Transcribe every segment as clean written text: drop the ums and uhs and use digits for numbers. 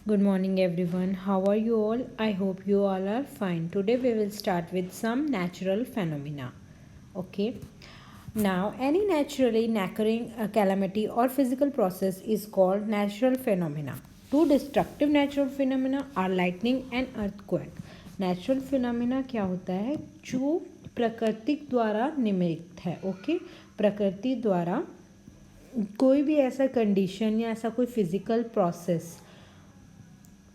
Good morning, everyone. How are you all? I hope you all are fine. Today we will start with some natural phenomena. Okay. Now, any naturally occurring calamity or physical process is called natural phenomena. Two destructive natural phenomena are lightning and earthquake. Natural phenomena क्या होता है? जो प्राकृतिक द्वारा निमित्त है. Okay, प्रकृति द्वारा कोई भी ऐसा कंडीशन या ऐसा कोई फिजिकल प्रोसेस,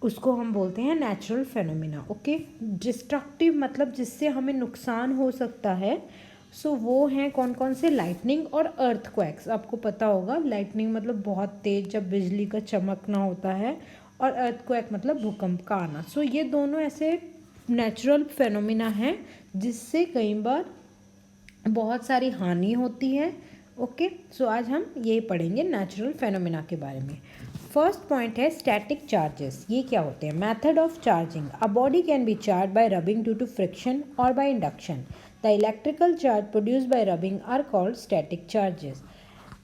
उसको हम बोलते हैं नेचुरल फेनोमिना. ओके, डिस्ट्रक्टिव मतलब जिससे हमें नुकसान हो सकता है. सो वो हैं कौन कौन से? लाइटनिंग और अर्थक्वेक्स. आपको पता होगा, लाइटनिंग मतलब बहुत तेज जब बिजली का चमकना होता है, और अर्थक्वेक मतलब भूकंप का आना. सो ये दोनों ऐसे नेचुरल फेनोमिना हैं जिससे कई बार बहुत सारी हानि होती है. ओके, सो आज हम ये पढ़ेंगे नेचुरल फेनोमिना के बारे में. फर्स्ट पॉइंट है स्टैटिक चार्जेस. ये क्या होते हैं? Method of charging. A body can be charged by rubbing due to friction और by induction. The electrical charge produce by rubbing are called static charges.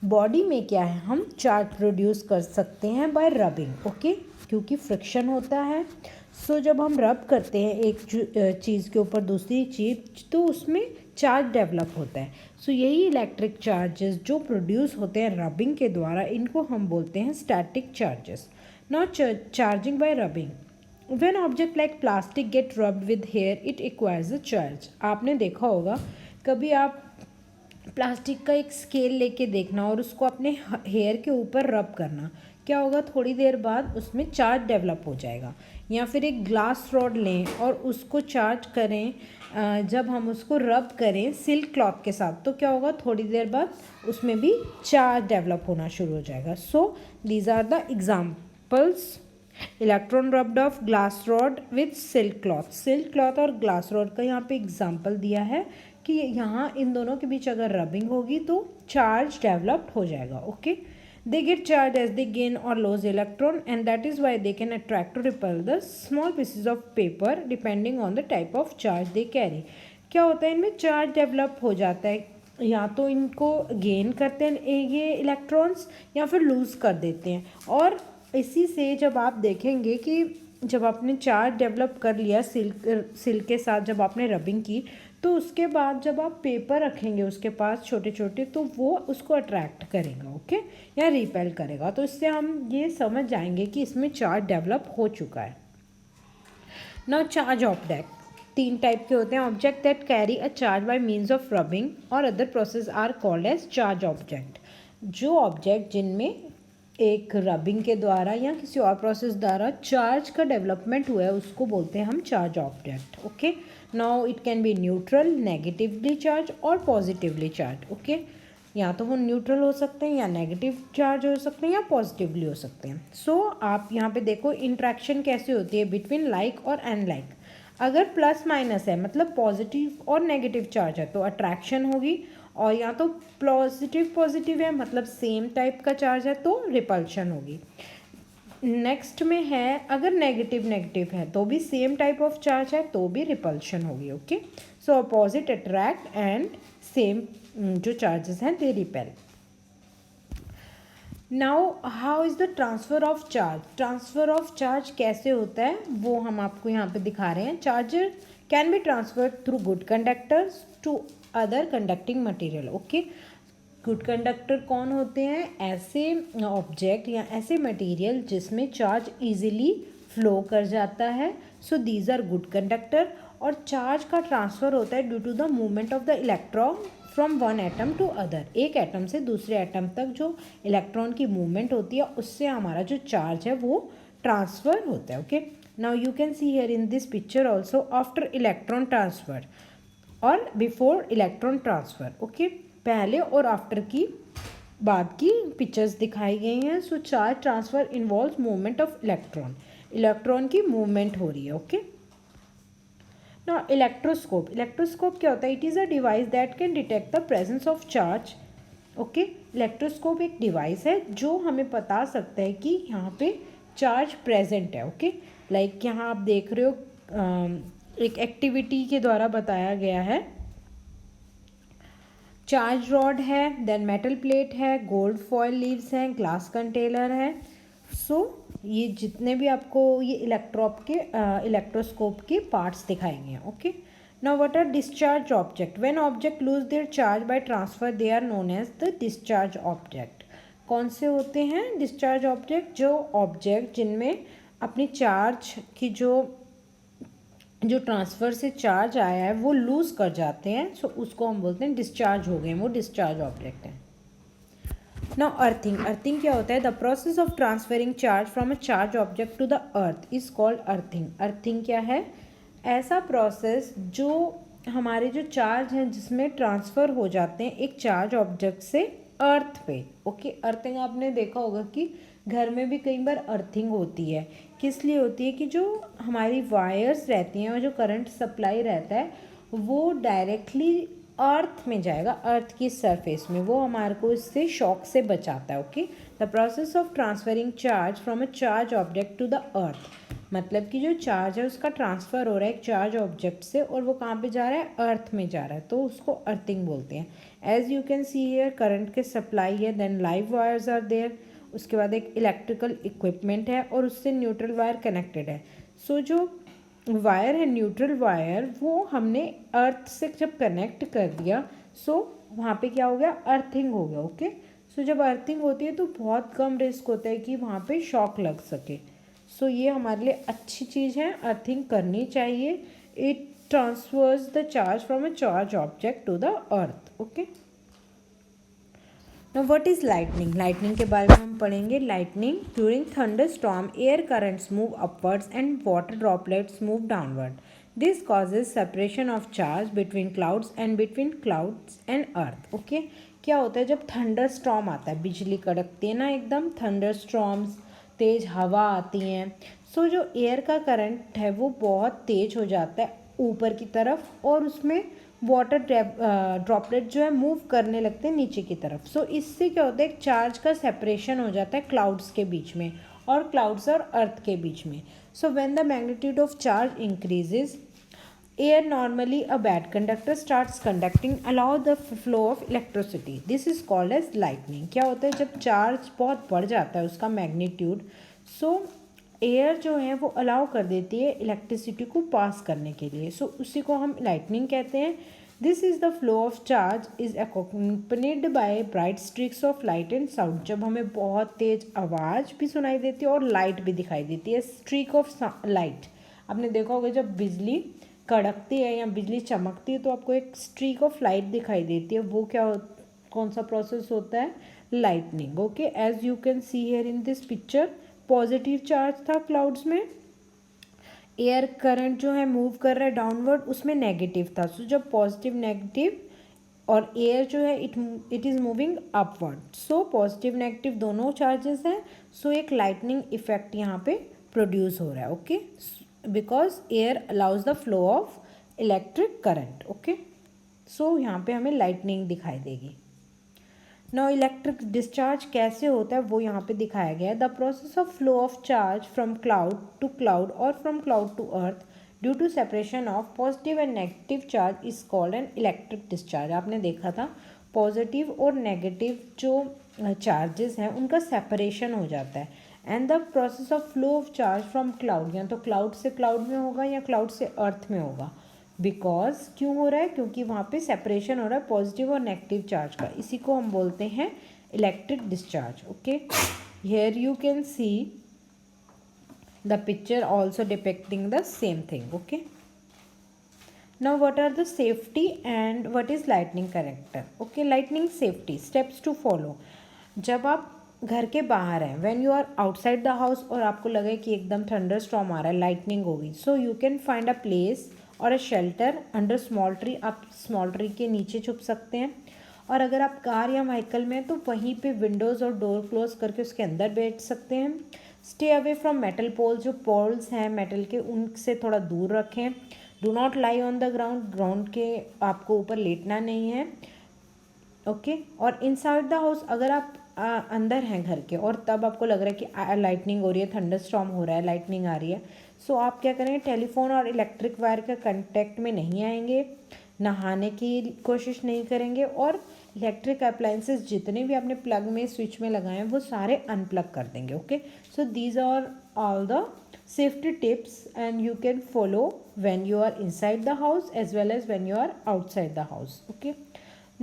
Body में क्या है? हम चार्ज प्रोड्यूस कर सकते हैं बाय रबिंग. ओके, क्योंकि friction होता है. सो जब हम रब करते हैं एक चीज़ के ऊपर दूसरी चीज़, तो उसमें चार्ज डेवलप होता है. सो यही इलेक्ट्रिक चार्जेस जो प्रोड्यूस होते हैं रबिंग के द्वारा, इनको हम बोलते हैं static charges. Not charging by rubbing. When object like plastic get rubbed with hair it acquires a charge. आपने देखा होगा, कभी आप प्लास्टिक का एक स्केल लेके देखना और उसको अपने हेयर के ऊपर रब करना, क्या होगा? थोड़ी देर बाद उसमें चार्ज डेवलप हो जाएगा. या फिर एक ग्लास रॉड लें और उसको चार्ज करें, जब हम उसको रब करें सिल्क क्लॉथ के साथ, तो क्या होगा? थोड़ी देर बाद उसमें भी चार्ज डेवलप होना शुरू हो जाएगा. So these are the examples. Electron rubbed off glass rod with silk cloth. Silk cloth और ग्लास रॉड का यहाँ पे एग्जाम्पल दिया है कि यहाँ इन दोनों के बीच अगर रबिंग होगी तो चार्ज डेवलप हो जाएगा. Okay, they get charged as they gain or lose electron, and that is why they can attract or repel the small pieces of paper depending on the type of charge they carry. क्या होता है? इनमें charge develop हो जाता है, या तो इनको गेन करते हैं ये इलेक्ट्रॉन्स, या फिर लूज़ कर देते हैं. और इसी से जब आप देखेंगे कि जब आपने चार्ज डेवलप कर लिया सिल्क के साथ, जब आपने रबिंग की, तो उसके बाद जब आप पेपर रखेंगे उसके पास छोटे छोटे, तो वो उसको अट्रैक्ट करेगा. ओके, या रिपेल करेगा. तो इससे हम ये समझ जाएंगे कि इसमें चार्ज डेवलप हो चुका है. Now charge object. तीन टाइप के होते हैं. Object that carry a charge by means of rubbing और other process are called as charge object. जो ऑब्जेक्ट जिनमें एक रबिंग के द्वारा या किसी और प्रोसेस द्वारा चार्ज का डेवलपमेंट हुआ है, उसको बोलते हैं हम charge object. Okay, now it can be neutral, negatively charge और पॉजिटिवली चार्ज. ओके, या तो वो न्यूट्रल हो सकते हैं, या नेगेटिव चार्ज हो सकते हैं, या पॉजिटिवली हो सकते हैं. सो आप यहाँ पे देखो इंट्रैक्शन कैसे होती है बिटवीन लाइक और अनलाइक. अगर प्लस माइनस है मतलब पॉजिटिव और नेगेटिव चार्ज है, तो अट्रैक्शन होगी. और या तो पॉजिटिव पॉजिटिव है मतलब सेम टाइप का चार्ज है, तो रिपल्शन होगी. नेक्स्ट में है, अगर नेगेटिव नेगेटिव है तो भी सेम टाइप ऑफ चार्ज है, तो भी रिपल्शन होगी. Okay, so opposite attract and same जो चार्जेस हैं they repel. Now how is the transfer of charge. Transfer of charge कैसे होता है वो हम आपको यहाँ पे दिखा रहे हैं. Charger can be transferred through good conductors to other conducting material. Okay, good conductor कौन होते हैं? ऐसे ऑब्जेक्ट या ऐसे मटेरियल जिसमें चार्ज इजीली फ्लो कर जाता है. So these are good conductor. और चार्ज का ट्रांसफ़र होता है due to the movement of the electron from one atom to other. एक एटम से दूसरे एटम तक जो इलेक्ट्रॉन की मूवमेंट होती है, उससे हमारा जो चार्ज है वो ट्रांसफ़र होता है. Okay, now you can see here in this picture also after electron transfer और बिफोर इलेक्ट्रॉन ट्रांसफ़र. ओके, पहले और आफ्टर की बाद की पिक्चर्स दिखाई गई हैं. So charge transfer involve movement of electron. Electron की मूवमेंट हो रही है. ओके, ना इलेक्ट्रोस्कोप. इलेक्ट्रोस्कोप क्या होता है? It is a device that can detect the presence of charge. Okay, electroscope एक डिवाइस है जो हमें बता सकता है कि यहाँ पे चार्ज प्रेजेंट है. ओके, लाइक यहाँ आप देख रहे हो एक एक्टिविटी के द्वारा बताया गया है. चार्ज रॉड है, देन मेटल प्लेट है, गोल्ड फॉयल लीव्स हैं, ग्लास कंटेनर है. सो ये जितने भी आपको ये इलेक्ट्रोस्कोप के पार्ट्स दिखाएंगे. Okay. Now what are discharge object? When object lose their charge by transfer, they are known as the discharge object. कौन से होते हैं discharge object? जो object जिनमें अपनी चार्ज की जो ट्रांसफ़र से चार्ज आया है वो लूज़ कर जाते हैं, सो उसको हम बोलते हैं डिस्चार्ज हो गए, वो डिस्चार्ज ऑब्जेक्ट है. Now earthing. अर्थिंग क्या होता है? The process of transferring charge from a charge object to the earth is called earthing. Earthing क्या है? ऐसा प्रोसेस जो हमारे जो चार्ज हैं जिसमें ट्रांसफ़र हो जाते हैं एक चार्ज ऑब्जेक्ट से अर्थ पे. ओके. अर्थिंग आपने देखा होगा कि घर में भी कई बार अर्थिंग होती है. किस लिए होती है? कि जो हमारी वायर्स रहती हैं और जो करंट सप्लाई रहता है वो डायरेक्टली अर्थ में जाएगा, अर्थ की सरफेस में, वो हमारे को इससे शॉक से बचाता है. Okay. The process of transferring charge from a charge object to the earth, मतलब कि जो चार्ज है उसका ट्रांसफ़र हो रहा है एक चार्ज ऑब्जेक्ट से और वो कहाँ पे जा रहा है? अर्थ में जा रहा है, तो उसको अर्थिंग बोलते हैं. As you can see here current के सप्लाई है, then live wires are there, उसके बाद एक इलेक्ट्रिकल इक्विपमेंट है और उससे न्यूट्रल वायर कनेक्टेड है. सो जो वायर है न्यूट्रल वायर वो हमने अर्थ से जब कनेक्ट कर दिया, सो वहाँ पे क्या हो गया? अर्थिंग हो गया. ओके. सो जब अर्थिंग होती है तो बहुत कम रिस्क होता है कि वहाँ पे शॉक लग सके. सो ये हमारे लिए अच्छी चीज़ है, अर्थिंग करनी चाहिए. It transfers the charge from a charge object to the earth. Okay. Now what is lightning? Lightning के बारे में हम पढ़ेंगे. Lightning during thunderstorm, air currents move upwards and water droplets move downward. This causes separation of charge between clouds and between clouds and earth. Okay? क्या होता है जब thunderstorm आता है, बिजली कड़कती है ना एकदम, थंडरस्टॉर्म्स, तेज़ हवा आती हैं, सो जो एयर का करंट है वो बहुत तेज़ हो जाता है ऊपर की तरफ और उसमें वाटर ड्रॉपलेट जो है मूव करने लगते हैं नीचे की तरफ. सो इससे क्या होता है? एक चार्ज का सेपरेशन हो जाता है क्लाउड्स के बीच में और क्लाउड्स और अर्थ के बीच में. So when the magnitude of charge increases, air normally a bad conductor starts conducting allow the flow of electricity. This is called as lightning. क्या होता है जब चार्ज बहुत बढ़ जाता है उसका मैग्नीट्यूड, सो एयर जो है वो अलाउ कर देती है इलेक्ट्रिसिटी को पास करने के लिए. सो उसी को हम लाइटनिंग कहते हैं. This is the flow of charge is accompanied by bright streaks of light and sound. जब हमें बहुत तेज़ आवाज़ भी सुनाई देती है और लाइट भी दिखाई देती है, स्ट्रीक ऑफ लाइट. आपने देखा होगा जब बिजली कड़कती है या बिजली चमकती है तो आपको एक स्ट्रीक ऑफ लाइट दिखाई देती है, वो कौन सा प्रोसेस होता है? Lightning. Okay. As you can see here in this picture, positive charge था क्लाउड्स में, एयर करंट जो है मूव कर रहा है डाउनवर्ड, उसमें नेगेटिव था. सो जब पॉजिटिव नेगेटिव और एयर जो है it is moving upward, so positive negative दोनों चार्जेस हैं. सो एक लाइटनिंग इफेक्ट यहाँ पे प्रोड्यूस हो रहा है. Okay. Because air allows the flow of electric current. Okay. So यहाँ पे हमें लाइटनिंग दिखाई देगी. नाउ इलेक्ट्रिक डिस्चार्ज कैसे होता है वो यहाँ पे दिखाया गया है. The process of flow of charge from cloud to cloud और from cloud to earth due to separation of positive and negative charge is called an electric discharge. आपने देखा था पॉजिटिव और नेगेटिव जो चार्जेस हैं उनका सेपरेशन हो जाता है. And the process of flow of charge from cloud, या तो क्लाउड से क्लाउड में होगा या क्लाउड से अर्थ में होगा. बिकॉज क्यों हो रहा है? क्योंकि वहाँ पे सेपरेशन हो रहा है पॉजिटिव और नेगेटिव चार्ज का. इसी को हम बोलते हैं electric discharge. Okay. Here you can see the picture also depicting the same thing. Okay. Now what are the safety and what is lightning character? Okay. Lightning safety steps to follow. जब आप घर के बाहर हैं, when you are outside the house और आपको लगे कि एकदम थंडर स्टॉर्म आ रहा है, लाइटनिंग होगी, so you can find a place और a shelter under small tree. आप स्मॉल ट्री के नीचे छुप सकते हैं. और अगर आप कार या व्हीकल में हैं तो वहीं पे विंडोज़ और डोर क्लोज करके उसके अंदर बैठ सकते हैं. Stay away from metal poles. जो पोल्स हैं मेटल के उनसे थोड़ा दूर रखें. Do not lie on the ground. Ground के आपको ऊपर लेटना नहीं है. ओके. और इनसाइड द हाउस अगर आप अंदर हैं घर के और तब आपको लग रहा है कि लाइटनिंग हो रही है, थंडर स्टॉर्म हो रहा है, लाइटनिंग आ रही है, सो आप क्या करेंगे? टेलीफोन और इलेक्ट्रिक वायर के कांटेक्ट में नहीं आएंगे, नहाने की कोशिश नहीं करेंगे और इलेक्ट्रिक अप्लायंसेस जितने भी आपने प्लग में स्विच में लगाए हैं वो सारे अनप्लग कर देंगे. Okay, so these are all the safety tips and you can follow when you are inside the house as well as when you are outside the house. Okay,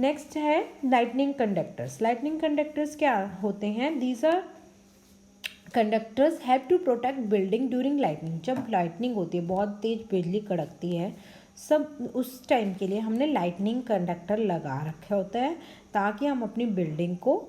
next है lightning conductors. lightning conductors क्या होते हैं? these are conductors have to protect building during lightning. जब lightning होती है, बहुत तेज बिजली कड़कती है, सब उस टाइम के लिए हमने लाइटनिंग कंडक्टर लगा रखा होता है ताकि हम अपनी बिल्डिंग को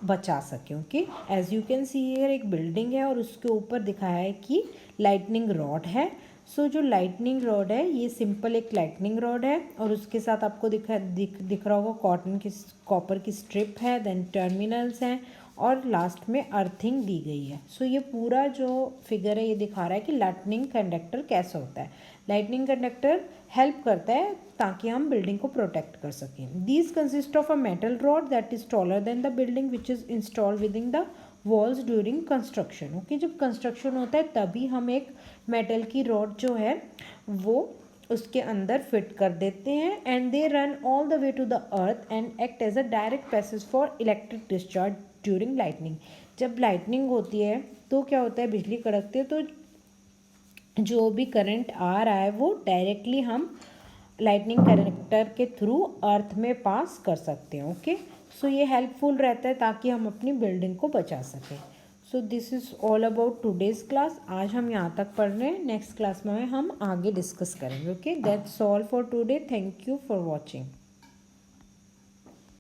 बचा सकें. Okay, as you can see here एक बिल्डिंग है और उसके ऊपर दिखाया है कि लाइटनिंग रॉड है. सो जो लाइटनिंग रॉड है ये सिंपल एक लाइटनिंग रॉड है और उसके साथ आपको दिख रहा होगा कॉटन की कॉपर की स्ट्रिप है, देन टर्मिनल्स हैं और लास्ट में अर्थिंग दी गई है. सो ये पूरा जो फिगर है ये दिखा रहा है कि लाइटनिंग कंडक्टर कैसा होता है. लाइटनिंग कंडक्टर हेल्प करता है ताकि हम बिल्डिंग को प्रोटेक्ट कर सकें. These consist of a metal rod that is taller than the building which is installed with in the walls during construction. Okay, जब कंस्ट्रक्शन होता है तभी हम एक मेटल की रॉड जो है वो उसके अंदर फिट कर देते हैं and they run all the way to the earth and act as a direct passage for electric discharge during lightning. जब लाइटनिंग होती है तो क्या होता है, बिजली कड़कती है तो जो भी करंट आ रहा है वो डायरेक्टली हम लाइटनिंग कनेक्टर के थ्रू अर्थ में पास कर सकते हैं. ओके, सो ये हेल्पफुल रहता है ताकि हम अपनी बिल्डिंग को बचा सकें. So this is all about today's class. आज हम यहाँ तक पढ़ रहे हैं, नेक्स्ट क्लास में हम आगे डिस्कस करेंगे. Okay, that's all for today. Thank you for watching.